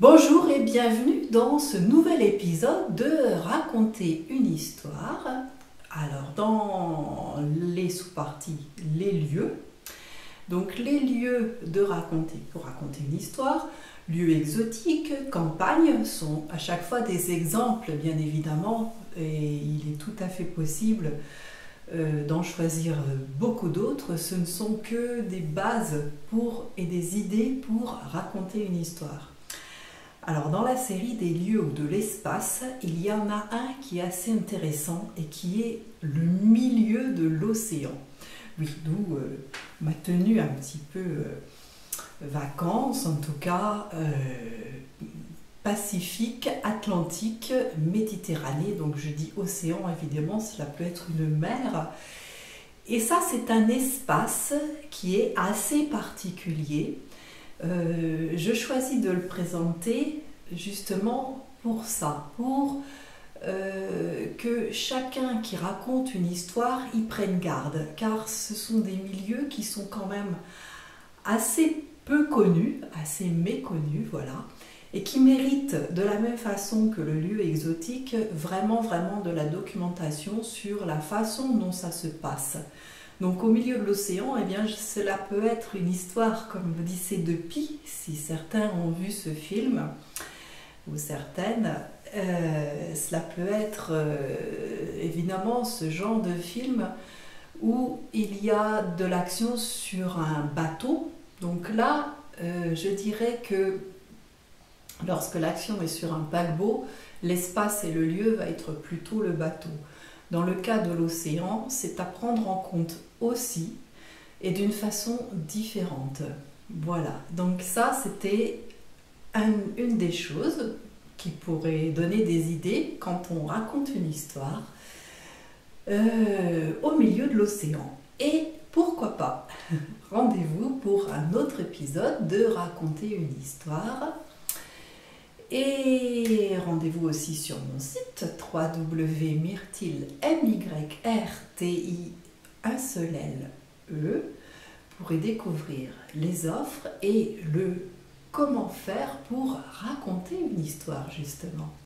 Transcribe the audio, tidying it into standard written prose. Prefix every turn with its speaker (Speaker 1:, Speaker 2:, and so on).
Speaker 1: Bonjour et bienvenue dans ce nouvel épisode de Raconter une histoire. Alors dans les sous-parties, les lieux. Donc les lieux pour raconter une histoire, lieux exotiques, campagnes sont à chaque fois des exemples bien évidemment et il est tout à fait possible d'en choisir beaucoup d'autres. Ce ne sont que des bases et des idées pour raconter une histoire. Alors dans la série des lieux ou de l'espace, il y en a un qui est assez intéressant et qui est le milieu de l'océan. Oui, d'où ma tenue un petit peu vacances, en tout cas Pacifique, Atlantique, Méditerranée. Donc je dis océan, évidemment, cela peut être une mer. Et ça, c'est un espace qui est assez particulier. Je choisis de le présenter justement pour ça, pour que chacun qui raconte une histoire y prenne garde, car ce sont des milieux qui sont quand même assez peu connus, assez méconnus, voilà, et qui méritent de la même façon que le lieu exotique vraiment de la documentation sur la façon dont ça se passe. Donc au milieu de l'océan, eh bien, cela peut être une histoire comme l'Odyssée de Pi, si certains ont vu ce film, ou certaines. Cela peut être évidemment ce genre de film où il y a de l'action sur un bateau. Donc là, je dirais que lorsque l'action est sur un paquebot, l'espace et le lieu va être plutôt le bateau. Dans le cas de l'océan, c'est à prendre en compte aussi et d'une façon différente. Voilà, donc ça c'était une des choses qui pourrait donner des idées quand on raconte une histoire au milieu de l'océan. Et pourquoi pas, rendez-vous pour un autre épisode de Raconter une histoire. Et rendez-vous aussi sur mon site www.myrtil, M-Y-R-T-I, un seul L, E, pour y découvrir les offres et le comment faire pour raconter une histoire justement.